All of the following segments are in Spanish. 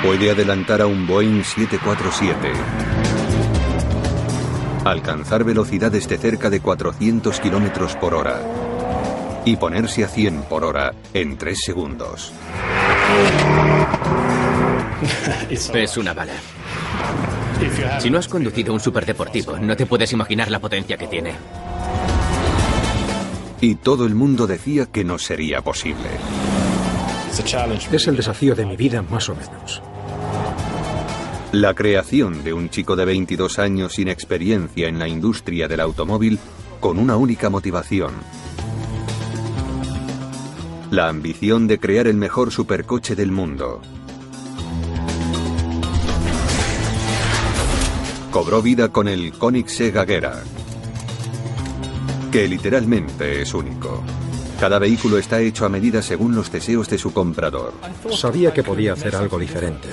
Puede adelantar a un Boeing 747, alcanzar velocidades de cerca de 400 kilómetros por hora y ponerse a 100 por hora en 3 segundos. Es una bala. Si no has conducido un superdeportivo, no te puedes imaginar la potencia que tiene. Y todo el mundo decía que no sería posible. Es el desafío de mi vida, más o menos. La creación de un chico de 22 años sin experiencia en la industria del automóvil con una única motivación: la ambición de crear el mejor supercoche del mundo. Cobró vida con el Koenigsegg Agera, que literalmente es único. Cada vehículo está hecho a medida según los deseos de su comprador. Sabía que podía hacer algo diferente.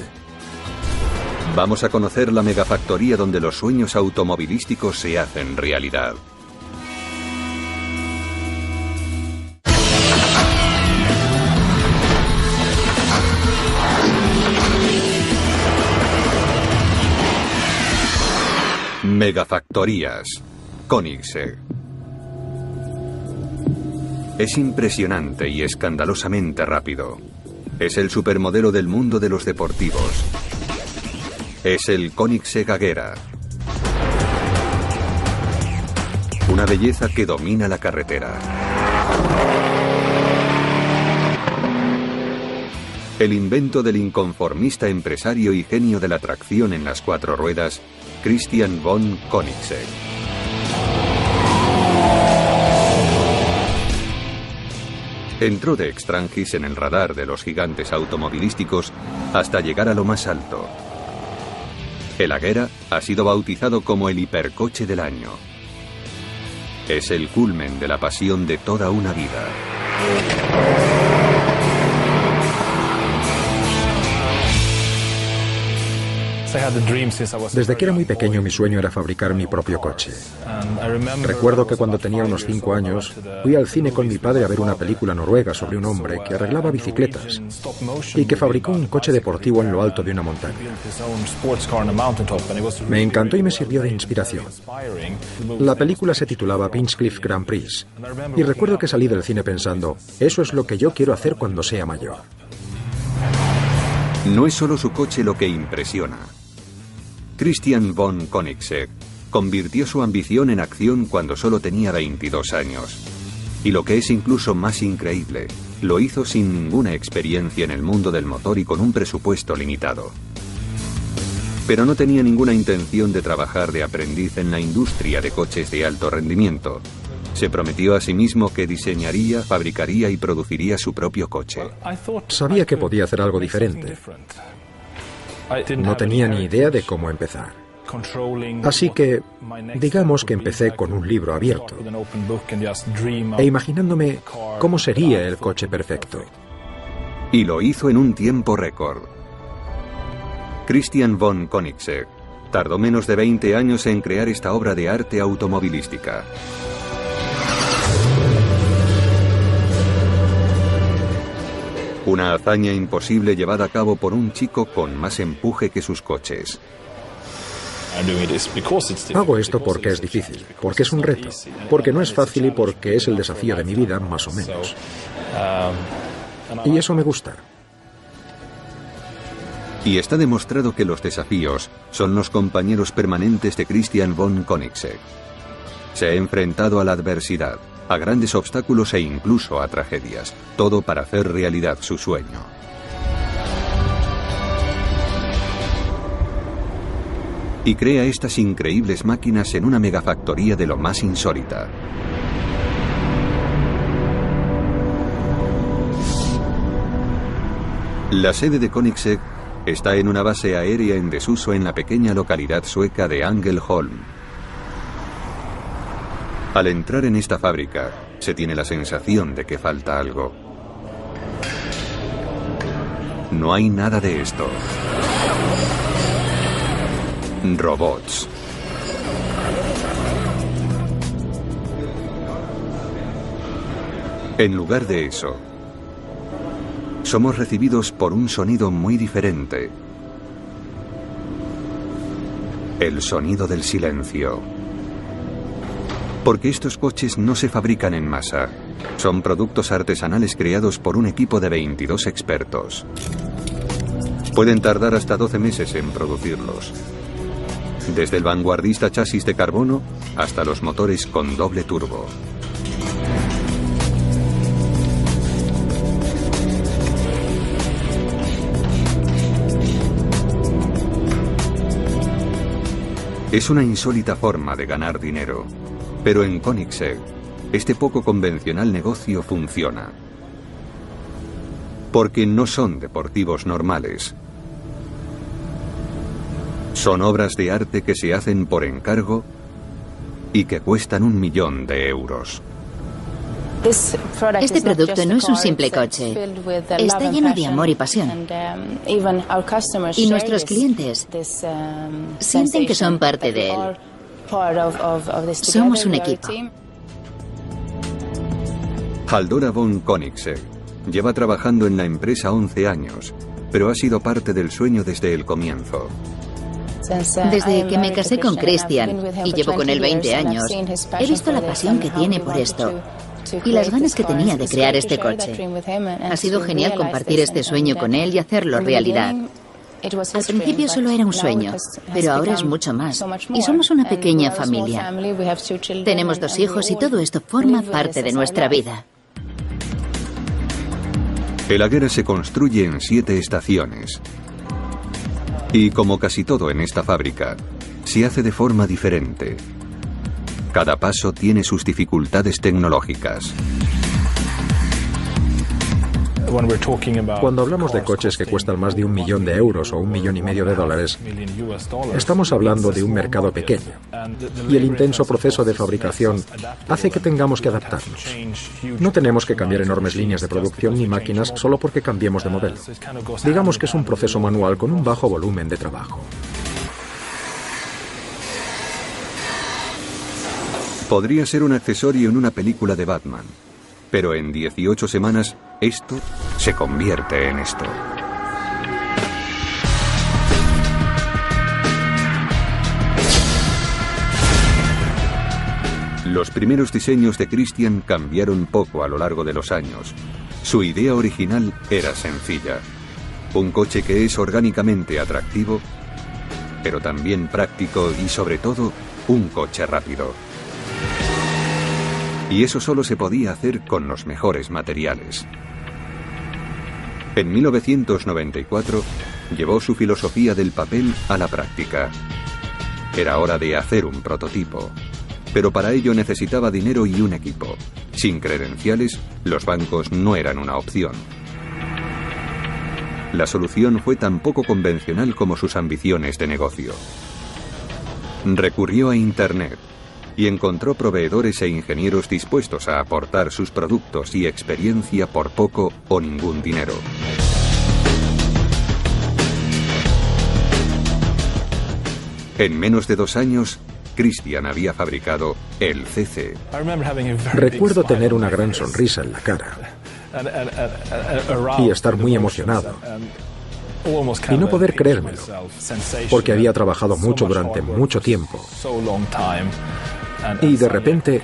Vamos a conocer la megafactoría donde los sueños automovilísticos se hacen realidad. Megafactorías. Koenigsegg. Es impresionante y escandalosamente rápido. Es el supermodelo del mundo de los deportivos. Es el Koenigsegg Agera. Una belleza que domina la carretera. El invento del inconformista empresario y genio de la tracción en las 4 ruedas, Christian von Koenigsegg. Entró de extranjis en el radar de los gigantes automovilísticos hasta llegar a lo más alto. El Agera ha sido bautizado como el hipercoche del año. Es el culmen de la pasión de toda una vida. Desde que era muy pequeño mi sueño era fabricar mi propio coche. Recuerdo que cuando tenía unos 5 años fui al cine con mi padre a ver una película noruega sobre un hombre que arreglaba bicicletas y que fabricó un coche deportivo en lo alto de una montaña. Me encantó y me sirvió de inspiración. La película se titulaba Pinchcliffe Grand Prix y recuerdo que salí del cine pensando, eso es lo que yo quiero hacer cuando sea mayor. No es solo su coche lo que impresiona. Christian von Koenigsegg convirtió su ambición en acción cuando solo tenía 22 años. Y lo que es incluso más increíble, lo hizo sin ninguna experiencia en el mundo del motor y con un presupuesto limitado. Pero no tenía ninguna intención de trabajar de aprendiz en la industria de coches de alto rendimiento. Se prometió a sí mismo que diseñaría, fabricaría y produciría su propio coche. Sabía que podía hacer algo diferente. No tenía ni idea de cómo empezar. Así que, digamos que empecé con un libro abierto e imaginándome cómo sería el coche perfecto. Y lo hizo en un tiempo récord. Christian von Koenigsegg tardó menos de 20 años en crear esta obra de arte automovilística. Una hazaña imposible llevada a cabo por un chico con más empuje que sus coches. Hago esto porque es difícil, porque es un reto, porque no es fácil y porque es el desafío de mi vida, más o menos. Y eso me gusta. Y está demostrado que los desafíos son los compañeros permanentes de Christian von Koenigsegg. Se ha enfrentado a la adversidad, a grandes obstáculos e incluso a tragedias, todo para hacer realidad su sueño. Y crea estas increíbles máquinas en una megafactoría de lo más insólita. La sede de Koenigsegg está en una base aérea en desuso en la pequeña localidad sueca de Ängelholm. Al entrar en esta fábrica, se tiene la sensación de que falta algo. No hay nada de esto. Robots. En lugar de eso, somos recibidos por un sonido muy diferente, El sonido del silencio. Porque estos coches no se fabrican en masa. Son productos artesanales creados por un equipo de 22 expertos. Pueden tardar hasta 12 meses en producirlos. Desde el vanguardista chasis de carbono hasta los motores con doble turbo. Es una insólita forma de ganar dinero, pero en Koenigsegg, este poco convencional negocio funciona. Porque no son deportivos normales. Son obras de arte que se hacen por encargo y que cuestan 1 millón de euros. Este producto no es un simple coche, está lleno de amor y pasión. Y nuestros clientes sienten que son parte de él. Somos un equipo. Haldora von Koenigsegg lleva trabajando en la empresa 11 años, pero ha sido parte del sueño desde el comienzo. Desde que me casé con Christian y llevo con él 20 años, he visto la pasión que tiene por esto y las ganas que tenía de crear este coche. Ha sido genial compartir este sueño con él y hacerlo realidad. Al principio solo era un sueño, pero ahora es mucho más. Y somos una pequeña familia. Tenemos 2 hijos y todo esto forma parte de nuestra vida. El Agera se construye en 7 estaciones. Y como casi todo en esta fábrica, se hace de forma diferente. Cada paso tiene sus dificultades tecnológicas. Cuando hablamos de coches que cuestan más de 1 millón de euros o 1,5 millones de dólares, estamos hablando de un mercado pequeño. Y el intenso proceso de fabricación hace que tengamos que adaptarnos. No tenemos que cambiar enormes líneas de producción ni máquinas solo porque cambiemos de modelo. Digamos que es un proceso manual con un bajo volumen de trabajo. Podría ser un accesorio en una película de Batman, pero en 18 semanas esto se convierte en esto. Los primeros diseños de Christian cambiaron poco a lo largo de los años. Su idea original era sencilla. Un coche que es orgánicamente atractivo, pero también práctico y sobre todo, un coche rápido. Y eso solo se podía hacer con los mejores materiales. En 1994, llevó su filosofía del papel a la práctica. Era hora de hacer un prototipo, pero para ello necesitaba dinero y un equipo. Sin credenciales, los bancos no eran una opción. La solución fue tan poco convencional como sus ambiciones de negocio. Recurrió a Internet y encontró proveedores e ingenieros dispuestos a aportar sus productos y experiencia por poco o ningún dinero. En menos de 2 años, Christian había fabricado el CC. Recuerdo tener una gran sonrisa en la cara y estar muy emocionado y no poder creérmelo, porque había trabajado mucho durante mucho tiempo. Y de repente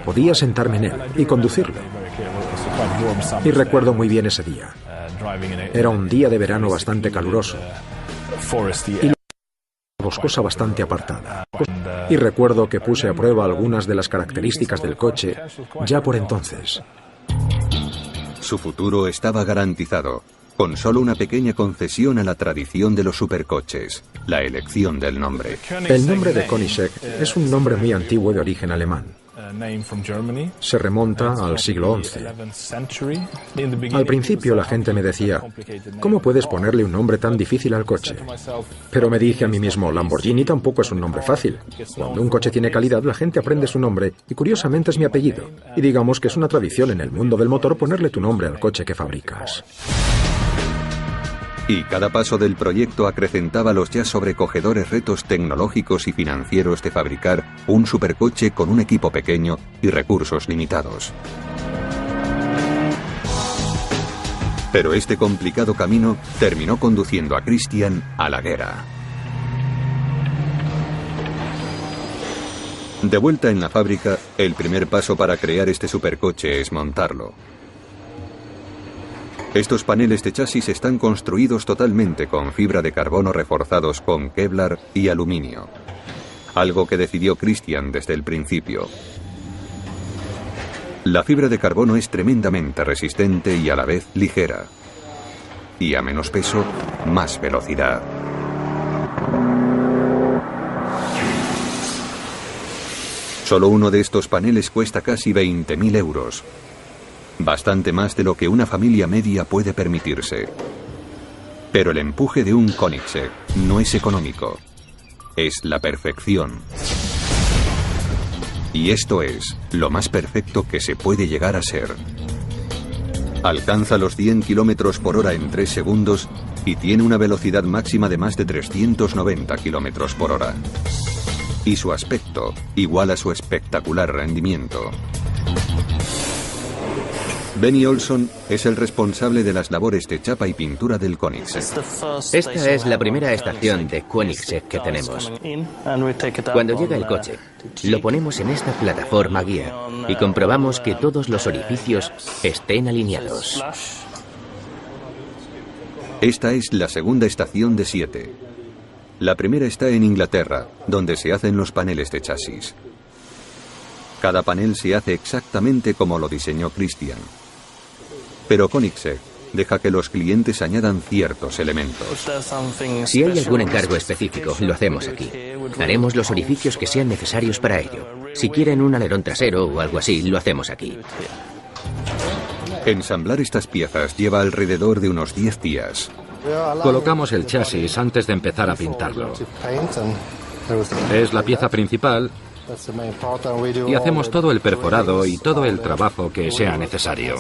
podía sentarme en él y conducirlo. Y recuerdo muy bien ese día. Era un día de verano bastante caluroso y la boscosa bastante apartada. Y recuerdo que puse a prueba algunas de las características del coche ya por entonces. Su futuro estaba garantizado, con solo una pequeña concesión a la tradición de los supercoches, la elección del nombre. El nombre de Koenigsegg es un nombre muy antiguo de origen alemán. Se remonta al siglo XI. Al principio la gente me decía, ¿cómo puedes ponerle un nombre tan difícil al coche? Pero me dije a mí mismo, Lamborghini tampoco es un nombre fácil. Cuando un coche tiene calidad, la gente aprende su nombre y curiosamente es mi apellido. Y digamos que es una tradición en el mundo del motor ponerle tu nombre al coche que fabricas. Y cada paso del proyecto acrecentaba los ya sobrecogedores retos tecnológicos y financieros de fabricar un supercoche con un equipo pequeño y recursos limitados. Pero este complicado camino terminó conduciendo a Christian a la guerra. De vuelta en la fábrica, el primer paso para crear este supercoche es montarlo. Estos paneles de chasis están construidos totalmente con fibra de carbono reforzados con Kevlar y aluminio, algo que decidió Christian desde el principio. La fibra de carbono es tremendamente resistente y a la vez ligera. Y a menos peso, más velocidad. Solo uno de estos paneles cuesta casi 20.000 euros. Bastante más de lo que una familia media puede permitirse. Pero el empuje de un Koenigsegg no es económico. Es la perfección. Y esto es lo más perfecto que se puede llegar a ser. Alcanza los 100 km por hora en 3 segundos y tiene una velocidad máxima de más de 390 km por hora. Y su aspecto iguala su espectacular rendimiento. Benny Olson es el responsable de las labores de chapa y pintura del Koenigsegg. Esta es la primera estación de Koenigsegg que tenemos. Cuando llega el coche, lo ponemos en esta plataforma guía y comprobamos que todos los orificios estén alineados. Esta es la segunda estación de 7. La primera está en Inglaterra, donde se hacen los paneles de chasis. Cada panel se hace exactamente como lo diseñó Christian. Pero Koenigsegg deja que los clientes añadan ciertos elementos. Si hay algún encargo específico, lo hacemos aquí. Haremos los orificios que sean necesarios para ello. Si quieren un alerón trasero o algo así, lo hacemos aquí. Ensamblar estas piezas lleva alrededor de unos 10 días. Colocamos el chasis antes de empezar a pintarlo. Es la pieza principal y hacemos todo el perforado y todo el trabajo que sea necesario.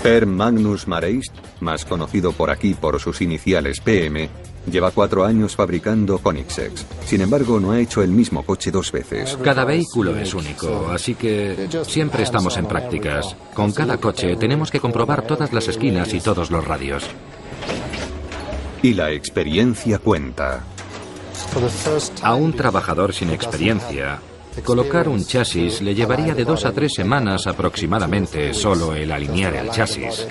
Per Magnus Mareist, más conocido por aquí por sus iniciales PM, lleva 4 años fabricando Koenigseggs. Sin embargo, no ha hecho el mismo coche 2 veces. Cada vehículo es único, así que siempre estamos en prácticas. Con cada coche tenemos que comprobar todas las esquinas y todos los radios. Y la experiencia cuenta. A un trabajador sin experiencia, colocar un chasis le llevaría de 2 a 3 semanas aproximadamente solo el alinear el chasis.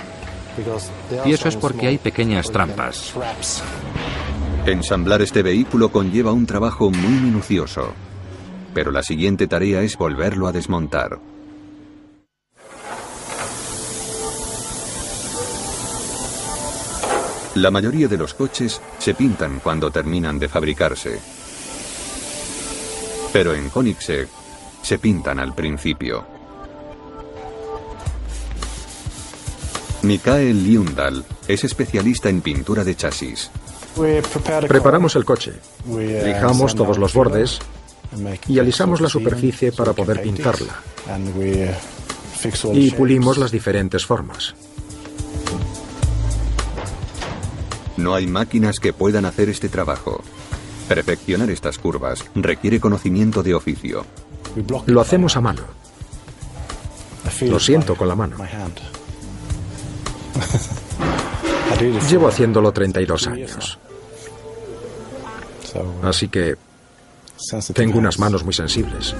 Y eso es porque hay pequeñas trampas. Ensamblar este vehículo conlleva un trabajo muy minucioso, pero la siguiente tarea es volverlo a desmontar. La mayoría de los coches se pintan cuando terminan de fabricarse. Pero en Koenigsegg se pintan al principio. Mikael Ljungdahl es especialista en pintura de chasis. Preparamos el coche, lijamos todos los bordes y alisamos la superficie para poder pintarla. Y pulimos las diferentes formas. No hay máquinas que puedan hacer este trabajo. Perfeccionar estas curvas requiere conocimiento de oficio. Lo hacemos a mano. Lo siento con la mano. Llevo haciéndolo 32 años. Así que tengo unas manos muy sensibles.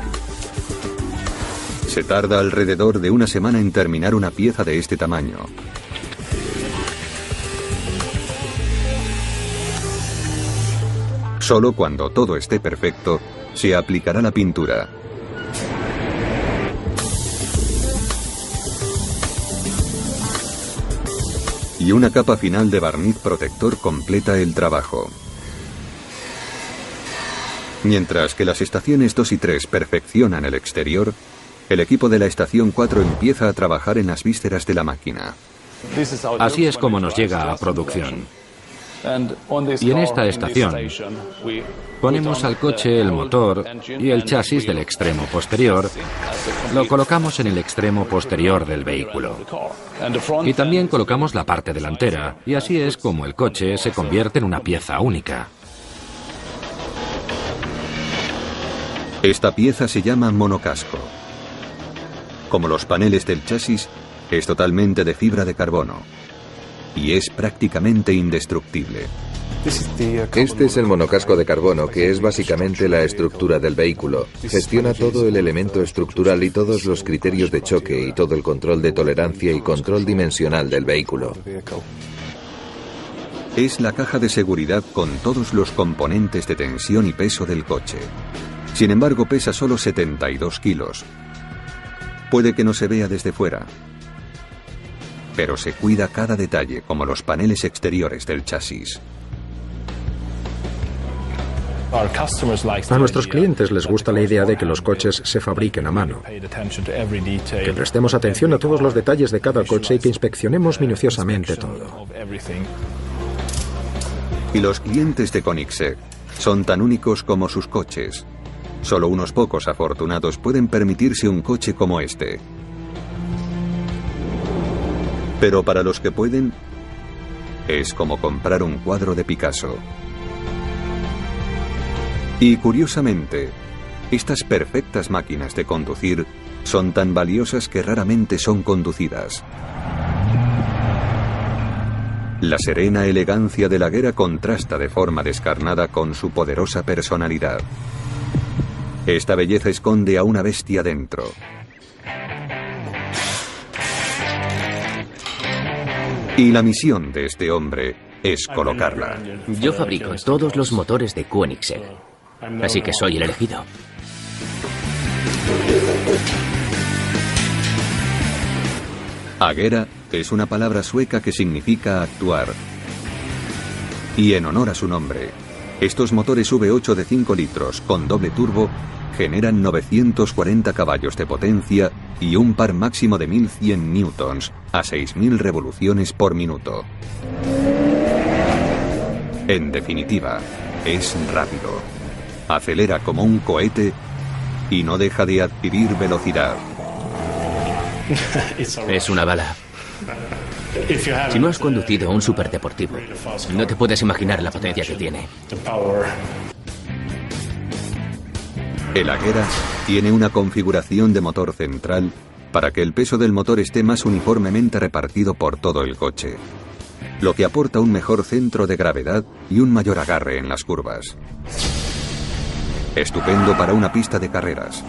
Se tarda alrededor de 1 semana en terminar una pieza de este tamaño. Solo cuando todo esté perfecto, se aplicará la pintura. Y una capa final de barniz protector completa el trabajo. Mientras que las estaciones 2 y 3 perfeccionan el exterior, el equipo de la estación 4 empieza a trabajar en las vísceras de la máquina. Así es como nos llega a producción. Y en esta estación ponemos al coche el motor y el chasis del extremo posterior, lo colocamos en el extremo posterior del vehículo. Y también colocamos la parte delantera, y así es como el coche se convierte en una pieza única. Esta pieza se llama monocasco. Como los paneles del chasis, es totalmente de fibra de carbono y es prácticamente indestructible. Este es el monocasco de carbono, que es básicamente la estructura del vehículo. Gestiona todo el elemento estructural y todos los criterios de choque y todo el control de tolerancia y control dimensional del vehículo. Es la caja de seguridad con todos los componentes de tensión y peso del coche. Sin embargo, pesa solo 72 kilos. Puede que no se vea desde fuera, pero se cuida cada detalle, como los paneles exteriores del chasis. A nuestros clientes les gusta la idea de que los coches se fabriquen a mano, que prestemos atención a todos los detalles de cada coche y que inspeccionemos minuciosamente todo. Y los clientes de Koenigsegg son tan únicos como sus coches. Solo unos pocos afortunados pueden permitirse un coche como este. Pero para los que pueden, es como comprar un cuadro de Picasso. Y curiosamente, estas perfectas máquinas de conducir son tan valiosas que raramente son conducidas. La serena elegancia de la Agera contrasta de forma descarnada con su poderosa personalidad. Esta belleza esconde a una bestia dentro. Y la misión de este hombre es colocarla. Yo fabrico todos los motores de Koenigsegg, así que soy el elegido. Agera es una palabra sueca que significa actuar. Y en honor a su nombre, estos motores V8 de 5 litros con doble turbo generan 940 caballos de potencia y un par máximo de 1100 newtons a 6000 revoluciones por minuto. En definitiva, es rápido. Acelera como un cohete y no deja de adquirir velocidad. Es una bala. Si no has conducido un superdeportivo, no te puedes imaginar la potencia que tiene. El Agera tiene una configuración de motor central para que el peso del motor esté más uniformemente repartido por todo el coche, lo que aporta un mejor centro de gravedad y un mayor agarre en las curvas. Estupendo para una pista de carreras,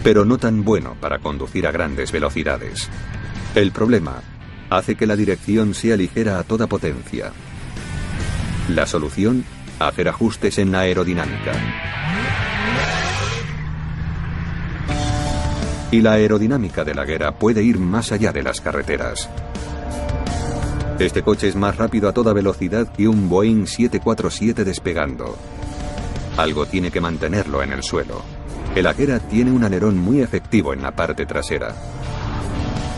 pero no tan bueno para conducir a grandes velocidades. El problema hace que la dirección sea ligera a toda potencia. La solución, hacer ajustes en la aerodinámica. Y la aerodinámica de la Agera puede ir más allá de las carreteras. Este coche es más rápido a toda velocidad que un Boeing 747 despegando. Algo tiene que mantenerlo en el suelo. El Agera tiene un alerón muy efectivo en la parte trasera.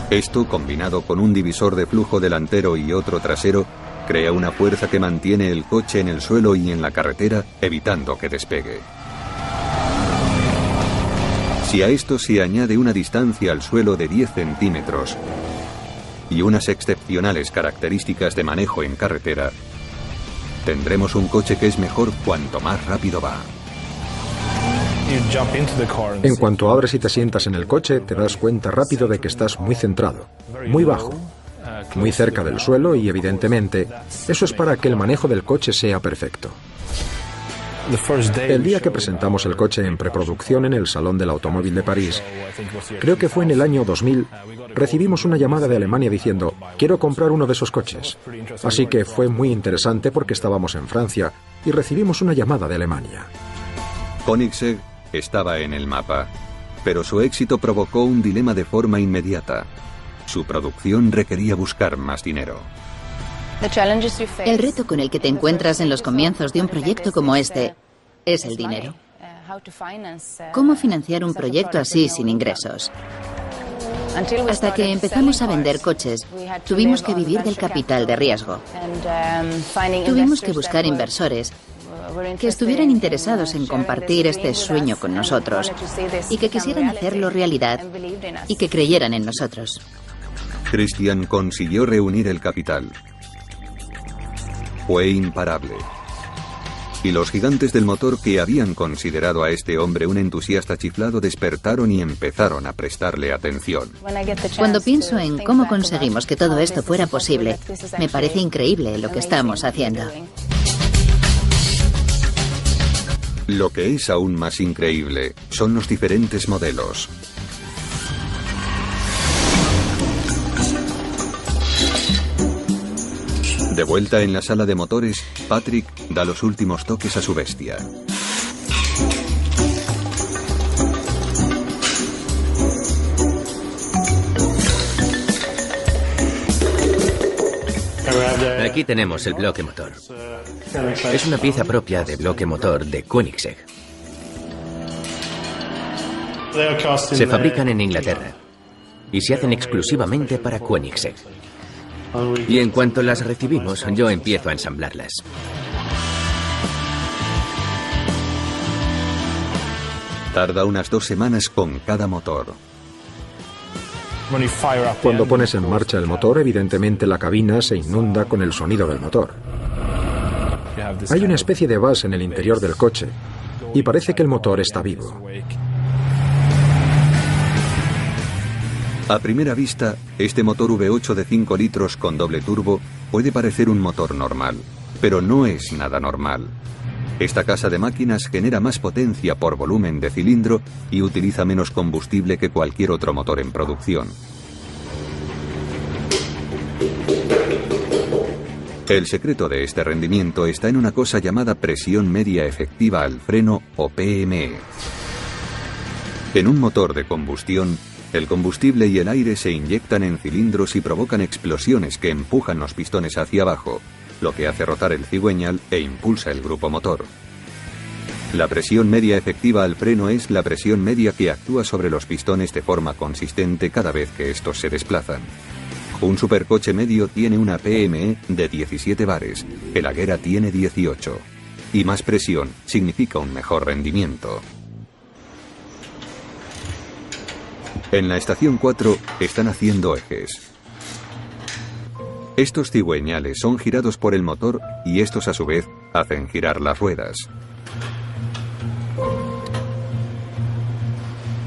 Esto, combinado con un divisor de flujo delantero y otro trasero, crea una fuerza que mantiene el coche en el suelo y en la carretera, evitando que despegue. Si a esto se añade una distancia al suelo de 10 centímetros y unas excepcionales características de manejo en carretera, tendremos un coche que es mejor cuanto más rápido va. En cuanto abres y te sientas en el coche, te das cuenta rápido de que estás muy centrado, muy bajo, muy cerca del suelo y, evidentemente, eso es para que el manejo del coche sea perfecto. El día que presentamos el coche en preproducción en el Salón del Automóvil de París, creo que fue en el año 2000, recibimos una llamada de Alemania diciendo: quiero comprar uno de esos coches. Así que fue muy interesante porque estábamos en Francia y recibimos una llamada de Alemania. Koenigsegg estaba en el mapa, pero su éxito provocó un dilema de forma inmediata. Su producción requería buscar más dinero. El reto con el que te encuentras en los comienzos de un proyecto como este es el dinero. ¿Cómo financiar un proyecto así sin ingresos? Hasta que empezamos a vender coches, tuvimos que vivir del capital de riesgo. Tuvimos que buscar inversores que estuvieran interesados en compartir este sueño con nosotros y que quisieran hacerlo realidad y que creyeran en nosotros. Christian consiguió reunir el capital. Fue imparable. Y los gigantes del motor que habían considerado a este hombre un entusiasta chiflado despertaron y empezaron a prestarle atención. Cuando pienso en cómo conseguimos que todo esto fuera posible, me parece increíble lo que estamos haciendo. Lo que es aún más increíble son los diferentes modelos. De vuelta en la sala de motores, Patrick da los últimos toques a su bestia. Aquí tenemos el bloque motor. Es una pieza propia de bloque motor de Koenigsegg. Se fabrican en Inglaterra y se hacen exclusivamente para Koenigsegg. Y en cuanto las recibimos, yo empiezo a ensamblarlas. Tarda unas 2 semanas con cada motor. Cuando pones en marcha el motor, evidentemente la cabina se inunda con el sonido del motor. Hay una especie de bus en el interior del coche y parece que el motor está vivo. A primera vista, este motor V8 de 5 litros con doble turbo puede parecer un motor normal, pero no es nada normal. Esta casa de máquinas genera más potencia por volumen de cilindro y utiliza menos combustible que cualquier otro motor en producción. El secreto de este rendimiento está en una cosa llamada presión media efectiva al freno o PME. En un motor de combustión, el combustible y el aire se inyectan en cilindros y provocan explosiones que empujan los pistones hacia abajo, lo que hace rotar el cigüeñal e impulsa el grupo motor. La presión media efectiva al freno es la presión media que actúa sobre los pistones de forma consistente cada vez que estos se desplazan. Un supercoche medio tiene una PME de 17 bares, el Agera tiene 18. Y más presión significa un mejor rendimiento. En la estación 4 están haciendo ejes. Estos cigüeñales son girados por el motor y estos a su vez hacen girar las ruedas.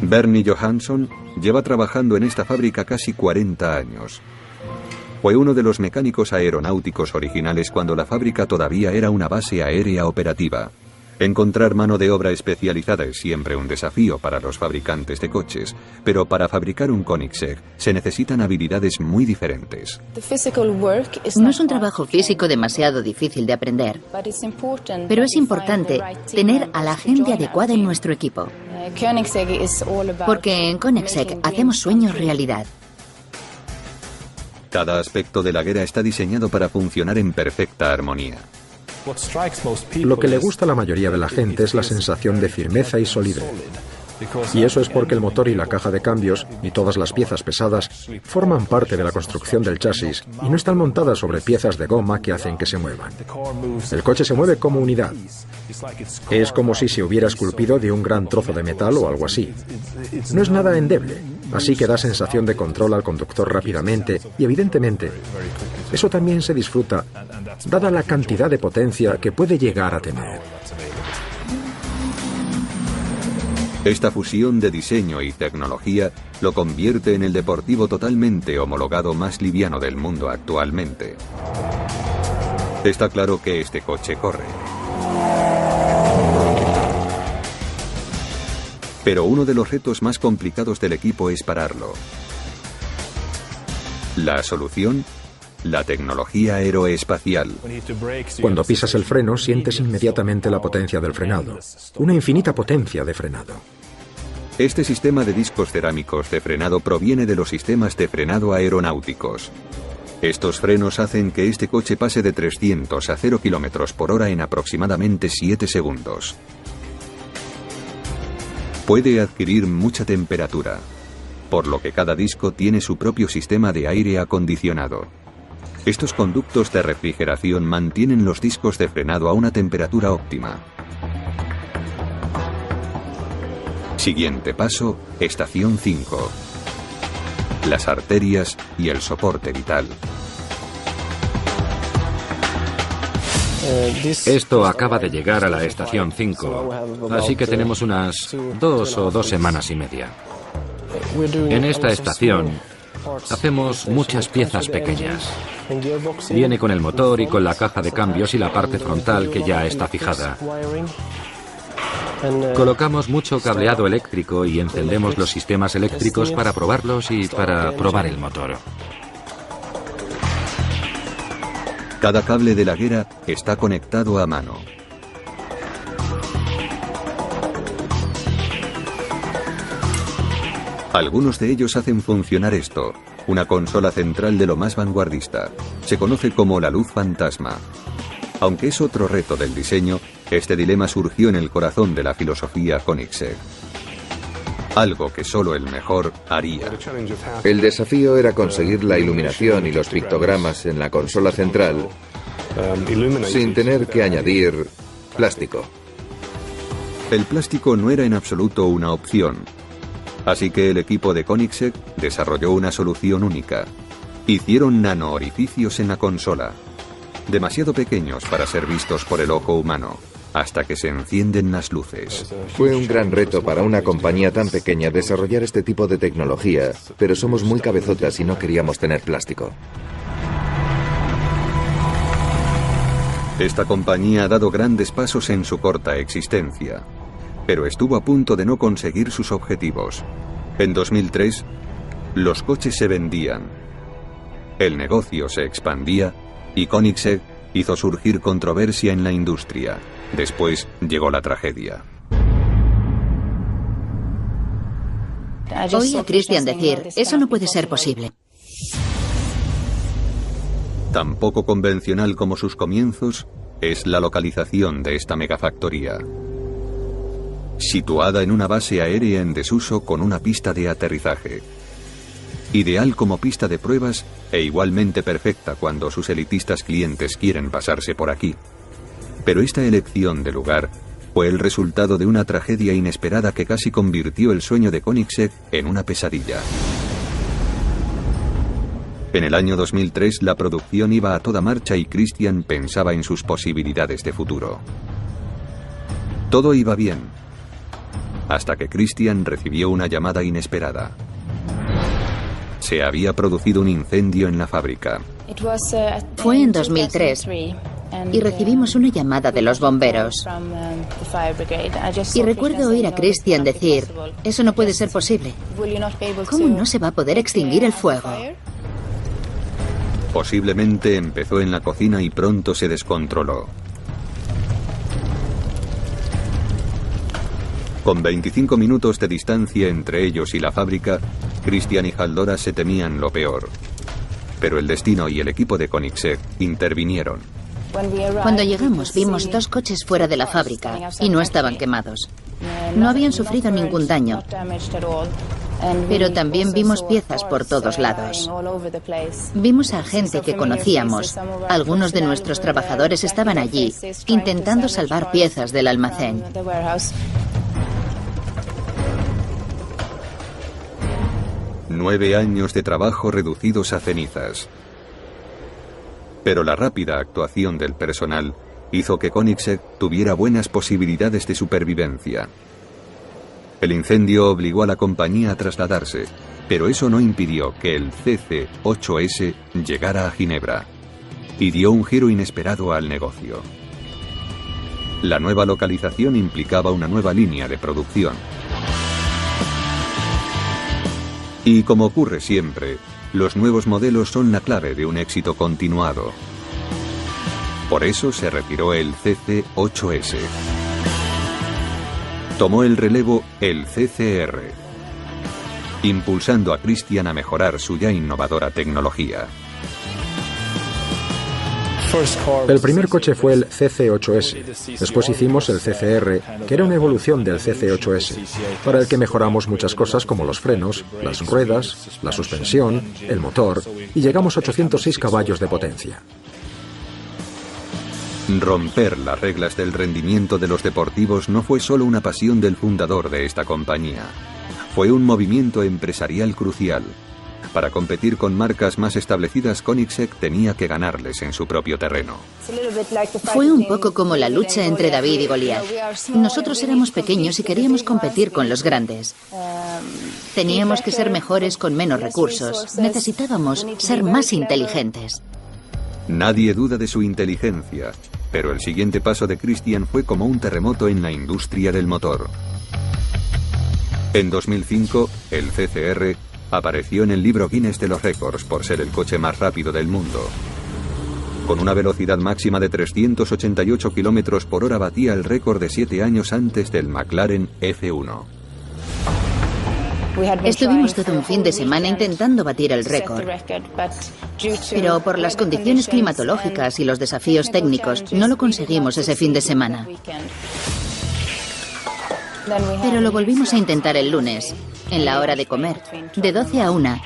Bernie Johansson lleva trabajando en esta fábrica casi 40 años. Fue uno de los mecánicos aeronáuticos originales cuando la fábrica todavía era una base aérea operativa. Encontrar mano de obra especializada es siempre un desafío para los fabricantes de coches, pero para fabricar un Koenigsegg se necesitan habilidades muy diferentes. No es un trabajo físico demasiado difícil de aprender, pero es importante tener a la gente adecuada en nuestro equipo, porque en Koenigsegg hacemos sueños realidad. Cada aspecto de la Agera está diseñado para funcionar en perfecta armonía. Lo que le gusta a la mayoría de la gente es la sensación de firmeza y solidez. Y eso es porque el motor y la caja de cambios y todas las piezas pesadas forman parte de la construcción del chasis y no están montadas sobre piezas de goma que hacen que se muevan. El coche se mueve como unidad. Es como si se hubiera esculpido de un gran trozo de metal o algo así. No es nada endeble, así que da sensación de control al conductor rápidamente y evidentemente eso también se disfruta, dada la cantidad de potencia que puede llegar a tener. Esta fusión de diseño y tecnología lo convierte en el deportivo totalmente homologado más liviano del mundo actualmente. Está claro que este coche corre. Pero uno de los retos más complicados del equipo es pararlo. La solución: la tecnología aeroespacial. Cuando pisas el freno, sientes inmediatamente la potencia del frenado. Una infinita potencia de frenado. Este sistema de discos cerámicos de frenado proviene de los sistemas de frenado aeronáuticos. Estos frenos hacen que este coche pase de 300 a 0 km/h en aproximadamente 7 segundos. Puede adquirir mucha temperatura, por lo que cada disco tiene su propio sistema de aire acondicionado. Estos conductos de refrigeración mantienen los discos de frenado a una temperatura óptima. Siguiente paso, estación 5. Las arterias y el soporte vital. Esto acaba de llegar a la estación 5, así que tenemos unas 2 o 2 semanas y media. En esta estación hacemos muchas piezas pequeñas. Viene con el motor y con la caja de cambios y la parte frontal que ya está fijada. Colocamos mucho cableado eléctrico y encendemos los sistemas eléctricos para probarlos y para probar el motor. Cada cable de la guera está conectado a mano. Algunos de ellos hacen funcionar esto, una consola central de lo más vanguardista. Se conoce como la luz fantasma. Aunque es otro reto del diseño, este dilema surgió en el corazón de la filosofía Koenigsegg. Algo que solo el mejor haría. El desafío era conseguir la iluminación y los pictogramas en la consola central sin tener que añadir plástico. El plástico no era en absoluto una opción. Así que el equipo de Koenigsegg desarrolló una solución única. Hicieron nano orificios en la consola, demasiado pequeños para ser vistos por el ojo humano, hasta que se encienden las luces. Fue un gran reto para una compañía tan pequeña desarrollar este tipo de tecnología, pero somos muy cabezotas y no queríamos tener plástico. Esta compañía ha dado grandes pasos en su corta existencia, pero estuvo a punto de no conseguir sus objetivos. En 2003, los coches se vendían, el negocio se expandía y Koenigsegg hizo surgir controversia en la industria. Después llegó la tragedia. Oí a Christian decir, eso no puede ser posible. Tan poco convencional como sus comienzos es la localización de esta megafactoría. Situada en una base aérea en desuso con una pista de aterrizaje. Ideal como pista de pruebas e igualmente perfecta cuando sus elitistas clientes quieren pasarse por aquí. Pero esta elección de lugar fue el resultado de una tragedia inesperada que casi convirtió el sueño de Koenigsegg en una pesadilla. En el año 2003 la producción iba a toda marcha y Christian pensaba en sus posibilidades de futuro. Todo iba bien, hasta que Christian recibió una llamada inesperada. Se había producido un incendio en la fábrica. Fue en 2003 y recibimos una llamada de los bomberos. Y recuerdo oír a Christian decir, eso no puede ser posible. ¿Cómo no se va a poder extinguir el fuego? Posiblemente empezó en la cocina y pronto se descontroló. Con 25 minutos de distancia entre ellos y la fábrica, Christian y Haldora se temían lo peor. Pero el destino y el equipo de Koenigsegg intervinieron. Cuando llegamos vimos 2 coches fuera de la fábrica y no estaban quemados. No habían sufrido ningún daño. Pero también vimos piezas por todos lados. Vimos a gente que conocíamos. Algunos de nuestros trabajadores estaban allí, intentando salvar piezas del almacén. Nueve años de trabajo reducidos a cenizas. Pero la rápida actuación del personal hizo que Koenigsegg tuviera buenas posibilidades de supervivencia. El incendio obligó a la compañía a trasladarse, pero eso no impidió que el CC-8S llegara a Ginebra y dio un giro inesperado al negocio. La nueva localización implicaba una nueva línea de producción. Y como ocurre siempre, los nuevos modelos son la clave de un éxito continuado. Por eso se retiró el CC-8S. Tomó el relevo el CCR, impulsando a Christian a mejorar su ya innovadora tecnología. El primer coche fue el CC-8S. Después hicimos el CCR, que era una evolución del CC-8S, para el que mejoramos muchas cosas como los frenos, las ruedas, la suspensión, el motor, y llegamos a 806 caballos de potencia. Romper las reglas del rendimiento de los deportivos no fue solo una pasión del fundador de esta compañía. Fue un movimiento empresarial crucial. Para competir con marcas más establecidas, Koenigsegg tenía que ganarles en su propio terreno. Fue un poco como la lucha entre David y Goliat. Nosotros éramos pequeños y queríamos competir con los grandes. Teníamos que ser mejores con menos recursos. Necesitábamos ser más inteligentes. Nadie duda de su inteligencia, pero el siguiente paso de Christian fue como un terremoto en la industria del motor. En 2005, el CCR apareció en el libro Guinness de los récords por ser el coche más rápido del mundo. Con una velocidad máxima de 388 km por hora batía el récord de 7 años antes del McLaren F1. Estuvimos todo un fin de semana intentando batir el récord, pero por las condiciones climatológicas y los desafíos técnicos no lo conseguimos ese fin de semana. Pero lo volvimos a intentar el lunes, en la hora de comer, de 12 a 1.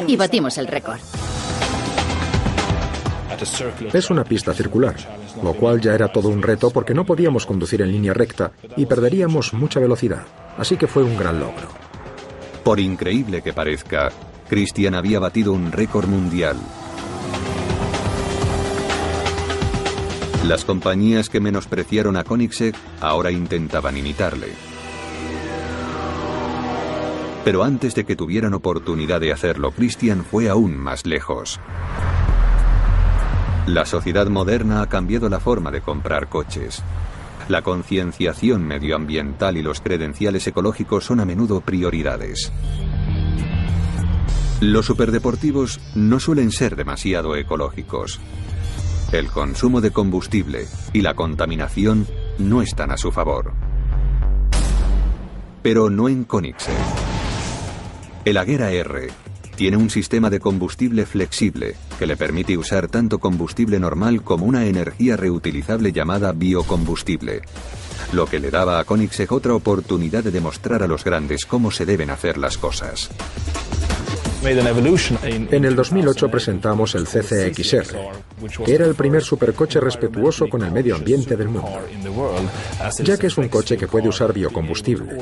Y batimos el récord. Es una pista circular, lo cual ya era todo un reto porque no podíamos conducir en línea recta y perderíamos mucha velocidad, así que fue un gran logro. Por increíble que parezca, Christian había batido un récord mundial. Las compañías que menospreciaron a Koenigsegg ahora intentaban imitarle. Pero antes de que tuvieran oportunidad de hacerlo, Christian fue aún más lejos. La sociedad moderna ha cambiado la forma de comprar coches. La concienciación medioambiental y los credenciales ecológicos son a menudo prioridades. Los superdeportivos no suelen ser demasiado ecológicos. El consumo de combustible y la contaminación no están a su favor. Pero no en Koenigsegg. El Agera R tiene un sistema de combustible flexible que le permite usar tanto combustible normal como una energía reutilizable llamada biocombustible, lo que le daba a Koenigsegg otra oportunidad de demostrar a los grandes cómo se deben hacer las cosas. En el 2008 presentamos el CCXR, que era el primer supercoche respetuoso con el medio ambiente del mundo, ya que es un coche que puede usar biocombustible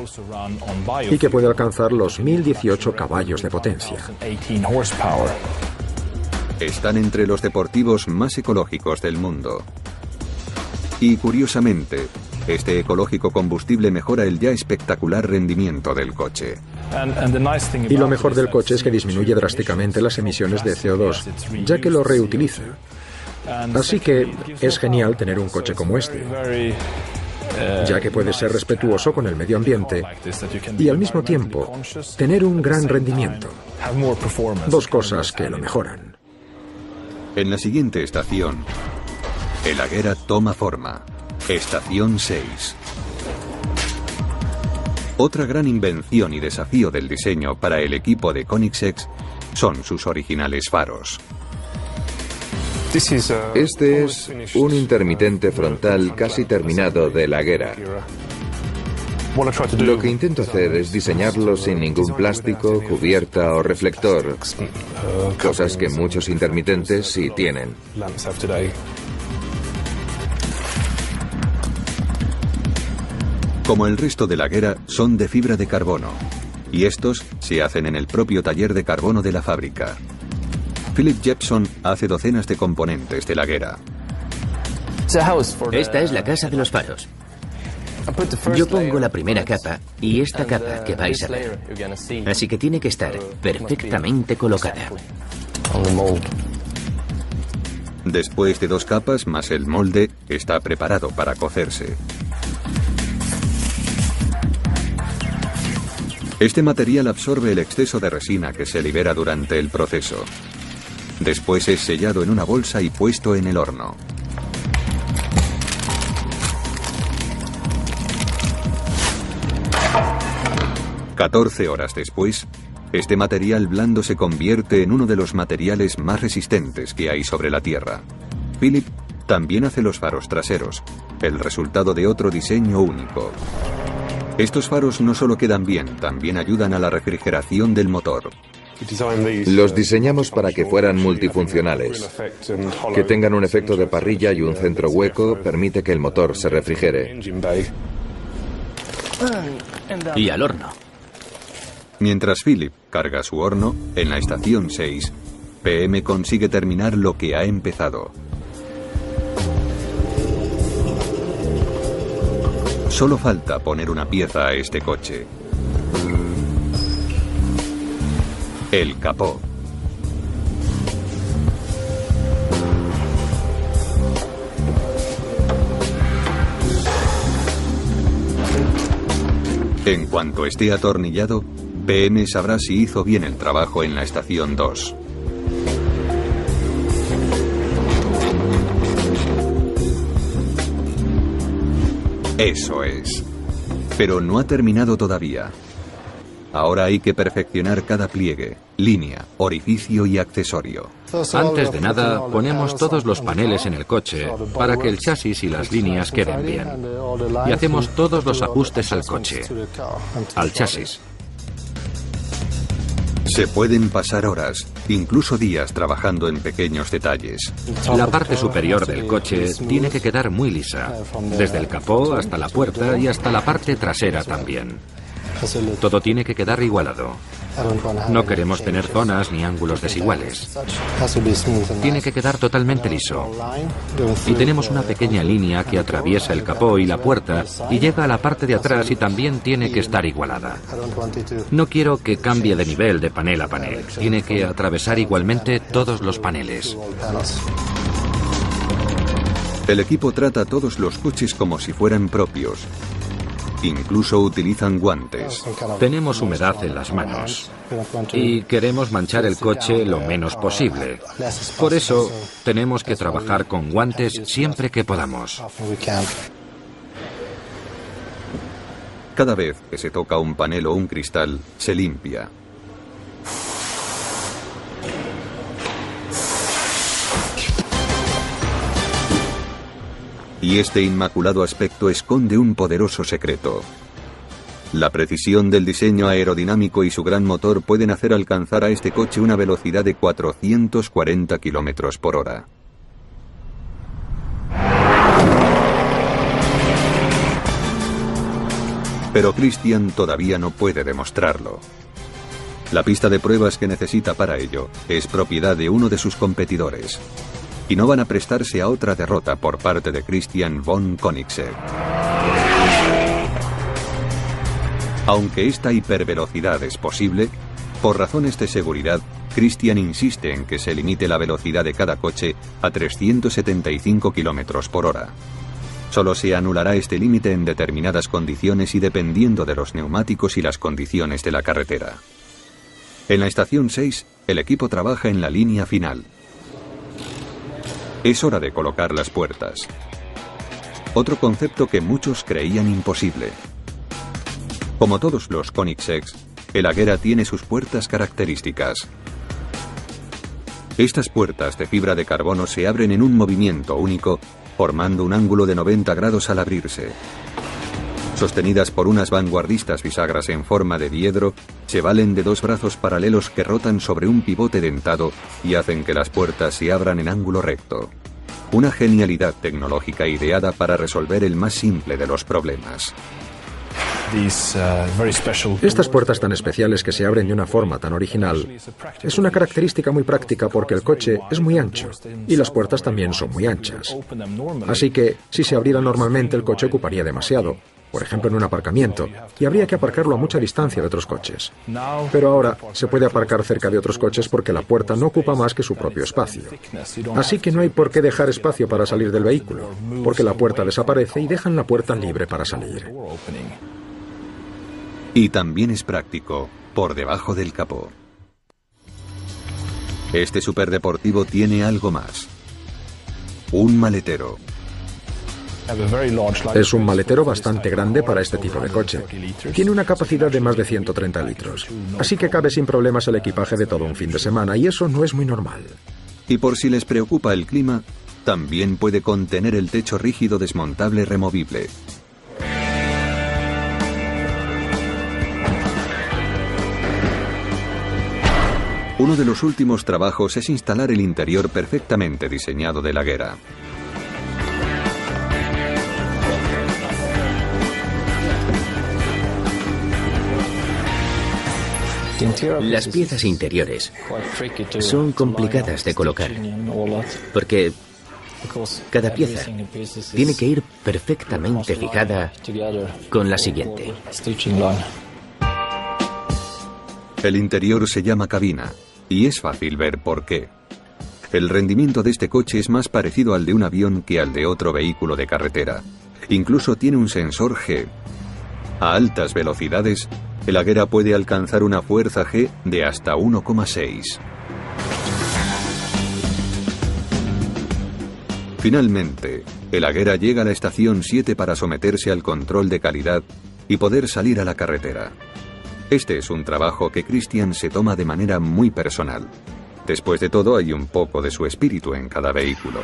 y que puede alcanzar los 1018 caballos de potencia. Están entre los deportivos más ecológicos del mundo. Y curiosamente, este ecológico combustible mejora el ya espectacular rendimiento del coche. Y lo mejor del coche es que disminuye drásticamente las emisiones de CO2, ya que lo reutiliza. Así que es genial tener un coche como este, ya que puede ser respetuoso con el medio ambiente y al mismo tiempo tener un gran rendimiento. Dos cosas que lo mejoran. En la siguiente estación, el Agera toma forma. Estación 6. Otra gran invención y desafío del diseño para el equipo de Koenigsegg son sus originales faros. Este es un intermitente frontal casi terminado del Agera. Lo que intento hacer es diseñarlo sin ningún plástico, cubierta o reflector, cosas que muchos intermitentes sí tienen. Como el resto de la Agera, son de fibra de carbono, y estos se hacen en el propio taller de carbono de la fábrica. Philip Jepson hace docenas de componentes de la Agera. Esta es la casa de los faros. Yo pongo la primera capa y esta capa que vais a ver. Así que tiene que estar perfectamente colocada. Después de 2 capas más el molde, está preparado para cocerse. Este material absorbe el exceso de resina que se libera durante el proceso. Después es sellado en una bolsa y puesto en el horno. ...14 horas después, este material blando se convierte en uno de los materiales más resistentes que hay sobre la Tierra. Philip también hace los faros traseros, el resultado de otro diseño único. Estos faros no solo quedan bien, también ayudan a la refrigeración del motor. Los diseñamos para que fueran multifuncionales, que tengan un efecto de parrilla y un centro hueco permite que el motor se refrigere. Y al horno. Mientras Philip carga su horno, en la estación 6, PM consigue terminar lo que ha empezado. Solo falta poner una pieza a este coche. El capó. En cuanto esté atornillado, PM sabrá si hizo bien el trabajo en la estación 2. Eso es. Pero no ha terminado todavía. Ahora hay que perfeccionar cada pliegue, línea, orificio y accesorio. Antes de nada, ponemos todos los paneles en el coche para que el chasis y las líneas queden bien. Y hacemos todos los ajustes al coche, al chasis. Se pueden pasar horas, incluso días, trabajando en pequeños detalles. La parte superior del coche tiene que quedar muy lisa, desde el capó hasta la puerta y hasta la parte trasera también. Todo tiene que quedar igualado. No queremos tener zonas ni ángulos desiguales. Tiene que quedar totalmente liso. Y tenemos una pequeña línea que atraviesa el capó y la puerta y llega a la parte de atrás y también tiene que estar igualada. No quiero que cambie de nivel de panel a panel. Tiene que atravesar igualmente todos los paneles. El equipo trata todos los coches como si fueran propios. Incluso utilizan guantes. Tenemos humedad en las manos y queremos manchar el coche lo menos posible. Por eso, tenemos que trabajar con guantes siempre que podamos. Cada vez que se toca un panel o un cristal, se limpia. Y este inmaculado aspecto esconde un poderoso secreto. La precisión del diseño aerodinámico y su gran motor pueden hacer alcanzar a este coche una velocidad de 440 km por hora. Pero Christian todavía no puede demostrarlo. La pista de pruebas que necesita para ello es propiedad de uno de sus competidores. Y no van a prestarse a otra derrota por parte de Christian von Koenigsegg. Aunque esta hipervelocidad es posible, por razones de seguridad, Christian insiste en que se limite la velocidad de cada coche a 375 km por hora. Solo se anulará este límite en determinadas condiciones y dependiendo de los neumáticos y las condiciones de la carretera. En la estación 6, el equipo trabaja en la línea final. Es hora de colocar las puertas. Otro concepto que muchos creían imposible. Como todos los Koenigsegg's, el Agera tiene sus puertas características. Estas puertas de fibra de carbono se abren en un movimiento único, formando un ángulo de 90 grados al abrirse. Sostenidas por unas vanguardistas bisagras en forma de diedro, se valen de dos brazos paralelos que rotan sobre un pivote dentado y hacen que las puertas se abran en ángulo recto. Una genialidad tecnológica ideada para resolver el más simple de los problemas. Estas puertas tan especiales que se abren de una forma tan original es una característica muy práctica porque el coche es muy ancho y las puertas también son muy anchas. Así que, si se abriera normalmente, el coche ocuparía demasiado, por ejemplo en un aparcamiento, y habría que aparcarlo a mucha distancia de otros coches. Pero ahora se puede aparcar cerca de otros coches porque la puerta no ocupa más que su propio espacio. Así que no hay por qué dejar espacio para salir del vehículo, porque la puerta desaparece y dejan la puerta libre para salir. Y también es práctico, por debajo del capó. Este superdeportivo tiene algo más. Un maletero. Es un maletero bastante grande para este tipo de coche. Tiene una capacidad de más de 130 litros. Así que cabe sin problemas el equipaje de todo un fin de semana, y eso no es muy normal. Y por si les preocupa el clima, también puede contener el techo rígido desmontable removible. Uno de los últimos trabajos es instalar el interior perfectamente diseñado de la Gera. Las piezas interiores son complicadas de colocar, porque cada pieza tiene que ir perfectamente fijada con la siguiente. El interior se llama cabina, y es fácil ver por qué. El rendimiento de este coche es más parecido al de un avión que al de otro vehículo de carretera. Incluso tiene un sensor G. A altas velocidades, el Agera puede alcanzar una fuerza G de hasta 1,6. Finalmente, el Agera llega a la estación 7 para someterse al control de calidad y poder salir a la carretera. Este es un trabajo que Christian se toma de manera muy personal. Después de todo, hay un poco de su espíritu en cada vehículo.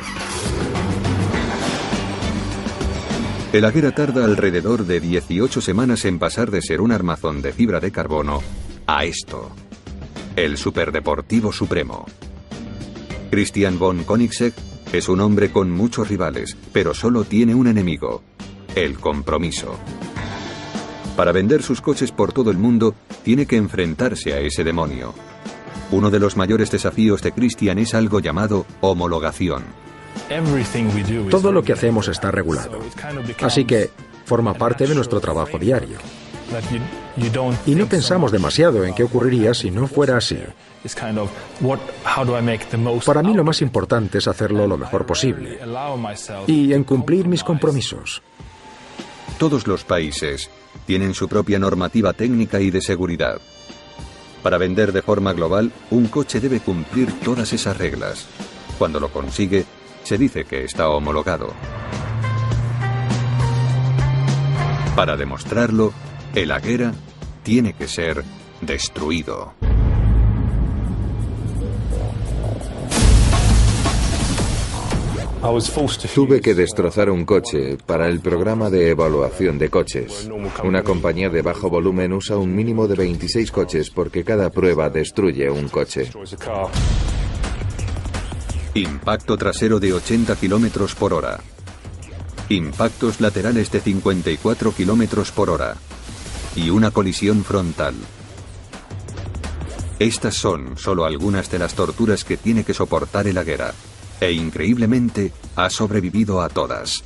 El Agera tarda alrededor de 18 semanas en pasar de ser un armazón de fibra de carbono a esto, el superdeportivo supremo. Christian von Koenigsegg es un hombre con muchos rivales, pero solo tiene un enemigo: el compromiso. Para vender sus coches por todo el mundo, tiene que enfrentarse a ese demonio. Uno de los mayores desafíos de Christian es algo llamado homologación. Todo lo que hacemos está regulado, así que forma parte de nuestro trabajo diario. Y no pensamos demasiado en qué ocurriría si no fuera así. Para mí lo más importante es hacerlo lo mejor posible y en cumplir mis compromisos. Todos los países tienen su propia normativa técnica y de seguridad. Para vender de forma global, un coche debe cumplir todas esas reglas. Cuando lo consigue, se dice que está homologado. Para demostrarlo, el Agera tiene que ser destruido. Tuve que destrozar un coche para el programa de evaluación de coches. Una compañía de bajo volumen usa un mínimo de 26 coches porque cada prueba destruye un coche. Impacto trasero de 80 km por hora. Impactos laterales de 54 km por hora. Y una colisión frontal. Estas son solo algunas de las torturas que tiene que soportar el Agera. E increíblemente ha sobrevivido a todas.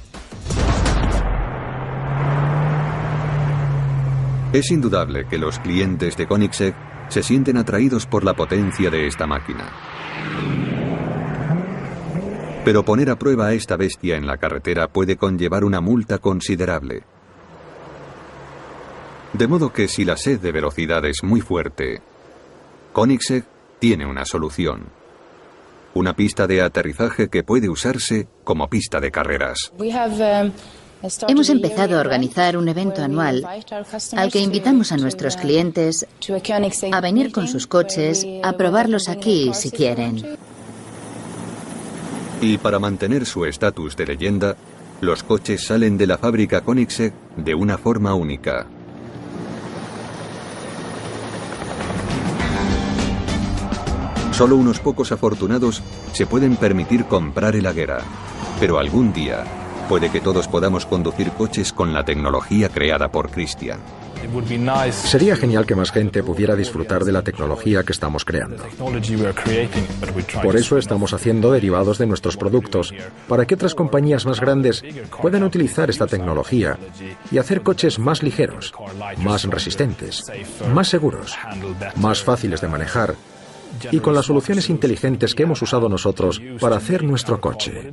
Es indudable que los clientes de Koenigsegg se sienten atraídos por la potencia de esta máquina. Pero poner a prueba a esta bestia en la carretera puede conllevar una multa considerable. De modo que si la sed de velocidad es muy fuerte, Koenigsegg tiene una solución. Una pista de aterrizaje que puede usarse como pista de carreras. Hemos empezado a organizar un evento anual al que invitamos a nuestros clientes a venir con sus coches, a probarlos aquí si quieren. Y para mantener su estatus de leyenda, los coches salen de la fábrica Koenigsegg de una forma única. Solo unos pocos afortunados se pueden permitir comprar el Agera, pero algún día puede que todos podamos conducir coches con la tecnología creada por Christian. Sería genial que más gente pudiera disfrutar de la tecnología que estamos creando. Por eso estamos haciendo derivados de nuestros productos, para que otras compañías más grandes puedan utilizar esta tecnología y hacer coches más ligeros, más resistentes, más seguros, más fáciles de manejar, y con las soluciones inteligentes que hemos usado nosotros para hacer nuestro coche.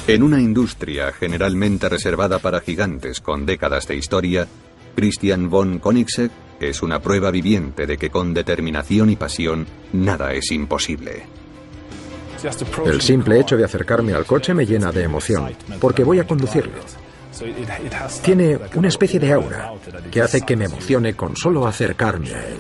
En una industria generalmente reservada para gigantes con décadas de historia, Christian von Koenigsegg es una prueba viviente de que con determinación y pasión nada es imposible. El simple hecho de acercarme al coche me llena de emoción, porque voy a conducirlo. Tiene una especie de aura que hace que me emocione con solo acercarme a él.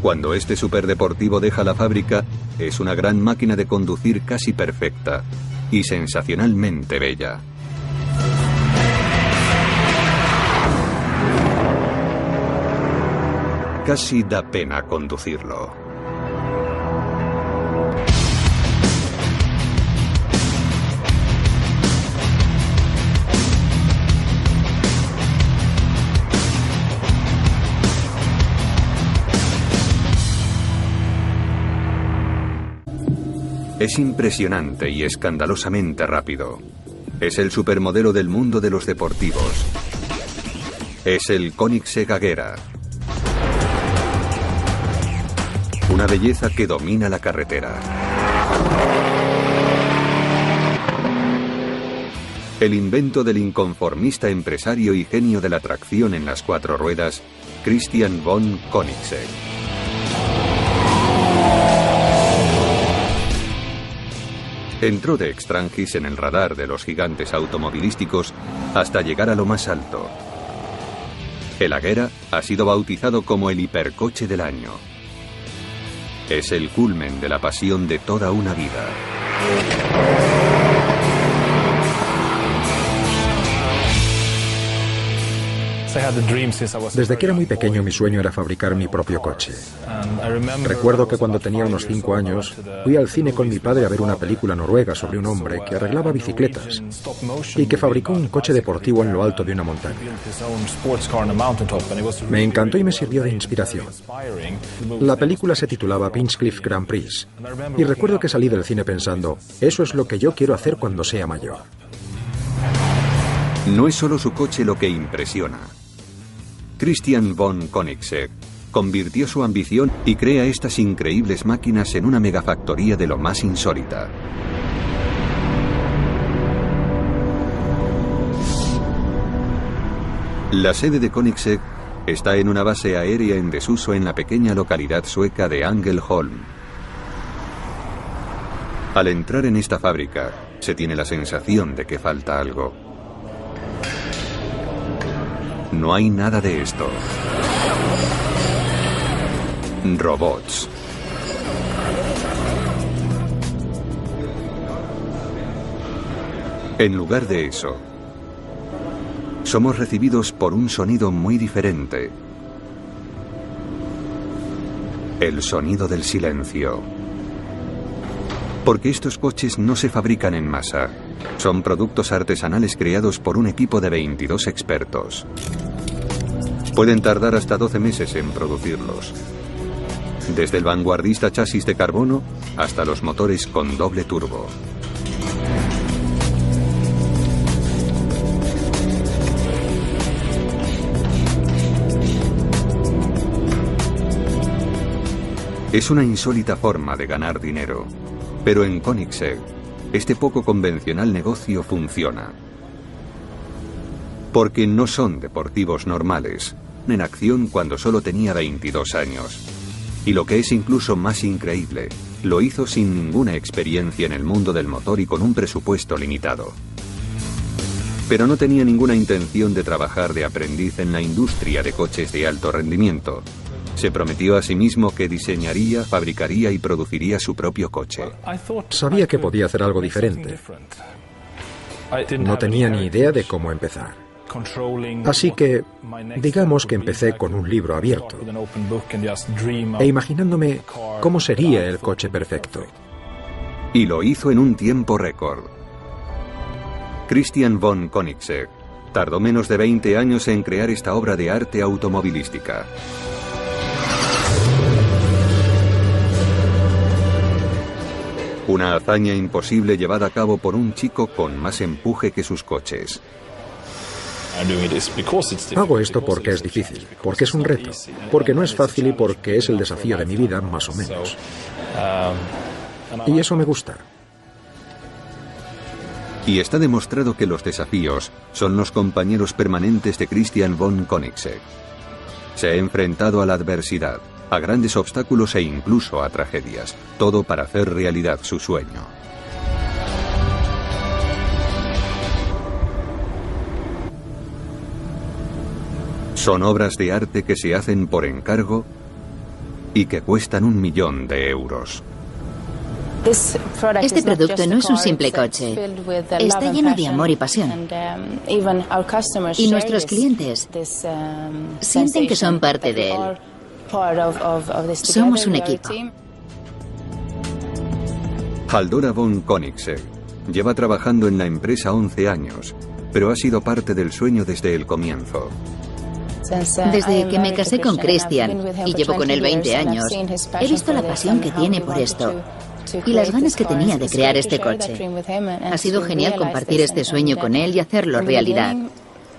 Cuando este superdeportivo deja la fábrica, es una gran máquina de conducir casi perfecta y sensacionalmente bella. Casi da pena conducirlo. Es impresionante y escandalosamente rápido. Es el supermodelo del mundo de los deportivos. Es el Koenigsegg Agera. Una belleza que domina la carretera. El invento del inconformista empresario y genio de la tracción en las cuatro ruedas, Christian von Koenigsegg. Entró de extranjis en el radar de los gigantes automovilísticos hasta llegar a lo más alto. El Agera ha sido bautizado como el hipercoche del año. Es el culmen de la pasión de toda una vida. Desde que era muy pequeño mi sueño era fabricar mi propio coche. Recuerdo que cuando tenía unos 5 años fui al cine con mi padre a ver una película noruega sobre un hombre que arreglaba bicicletas y que fabricó un coche deportivo en lo alto de una montaña. Me encantó y me sirvió de inspiración. La película se titulaba Pinchcliffe Grand Prix y recuerdo que salí del cine pensando, eso es lo que yo quiero hacer cuando sea mayor. No es solo su coche lo que impresiona. Christian von Koenigsegg convirtió su ambición y crea estas increíbles máquinas en una megafactoría de lo más insólita. La sede de Koenigsegg está en una base aérea en desuso en la pequeña localidad sueca de Ängelholm. Al entrar en esta fábrica, se tiene la sensación de que falta algo. No hay nada de esto. Robots. En lugar de eso, somos recibidos por un sonido muy diferente. El sonido del silencio. Porque estos coches no se fabrican en masa. Son productos artesanales creados por un equipo de 22 expertos. Pueden tardar hasta 12 meses en producirlos. Desde el vanguardista chasis de carbono hasta los motores con doble turbo. Es una insólita forma de ganar dinero, pero en Koenigsegg este poco convencional negocio funciona. Porque no son deportivos normales, en acción cuando solo tenía 22 años. Y lo que es incluso más increíble, lo hizo sin ninguna experiencia en el mundo del motor y con un presupuesto limitado. Pero no tenía ninguna intención de trabajar de aprendiz en la industria de coches de alto rendimiento. Se prometió a sí mismo que diseñaría, fabricaría y produciría su propio coche. Sabía que podía hacer algo diferente. No tenía ni idea de cómo empezar. Así que, digamos que empecé con un libro abierto e imaginándome cómo sería el coche perfecto. Y lo hizo en un tiempo récord. Christian von Koenigsegg tardó menos de 20 años en crear esta obra de arte automovilística. Una hazaña imposible llevada a cabo por un chico con más empuje que sus coches. Hago esto porque es difícil, porque es un reto, porque no es fácil y porque es el desafío de mi vida, más o menos. Y eso me gusta. Y está demostrado que los desafíos son los compañeros permanentes de Christian von Koenigsegg. Se ha enfrentado a la adversidad, a grandes obstáculos e incluso a tragedias, todo para hacer realidad su sueño. Son obras de arte que se hacen por encargo y que cuestan 1 millón de euros. Este producto no es un simple coche, está lleno de amor y pasión. Y nuestros clientes sienten que son parte de él. Somos un equipo. Haldora von Koenigsegg lleva trabajando en la empresa 11 años, pero ha sido parte del sueño desde el comienzo. Desde que me casé con Christian, y llevo con él 20 años, he visto la pasión que tiene por esto y las ganas que tenía de crear este coche. Ha sido genial compartir este sueño con él y hacerlo realidad.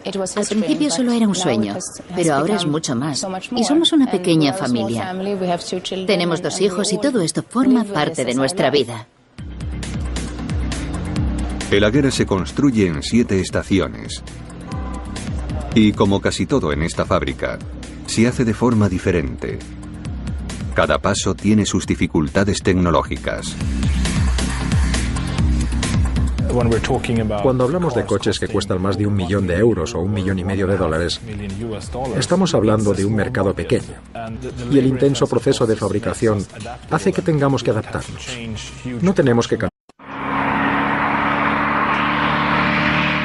Al principio solo era un sueño, pero ahora es mucho más. Y somos una pequeña familia. Tenemos 2 hijos y todo esto forma parte de nuestra vida. El Agera se construye en 7 estaciones. Y como casi todo en esta fábrica, se hace de forma diferente. Cada paso tiene sus dificultades tecnológicas. Cuando hablamos de coches que cuestan más de 1 millón de euros o $1,5 millones, estamos hablando de un mercado pequeño. Y el intenso proceso de fabricación hace que tengamos que adaptarnos. No tenemos que cambiar.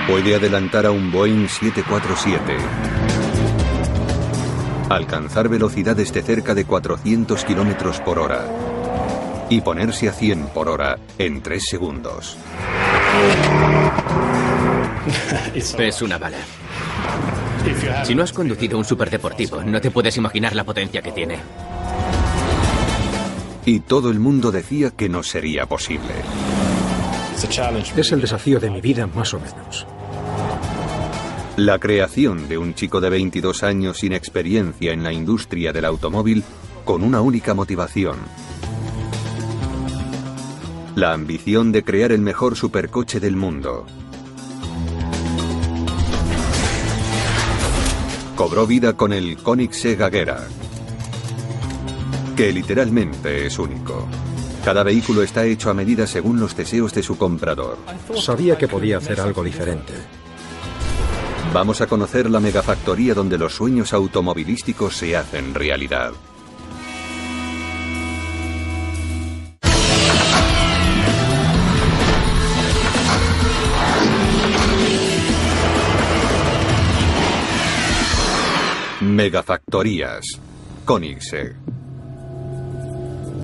Puede adelantar a un Boeing 747, alcanzar velocidades de cerca de 400 kilómetros por hora y ponerse a 100 por hora en 3 segundos. Es una bala. Si no has conducido un superdeportivo, no te puedes imaginar la potencia que tiene. Y todo el mundo decía que no sería posible. Es el desafío de mi vida, más o menos. La creación de un chico de 22 años sin experiencia en la industria del automóvil con una única motivación: la ambición de crear el mejor supercoche del mundo. Cobró vida con el Koenigsegg Agera, que literalmente es único. Cada vehículo está hecho a medida según los deseos de su comprador. Sabía que podía hacer algo diferente. Vamos a conocer la megafactoría donde los sueños automovilísticos se hacen realidad. Megafactorías. Koenigsegg.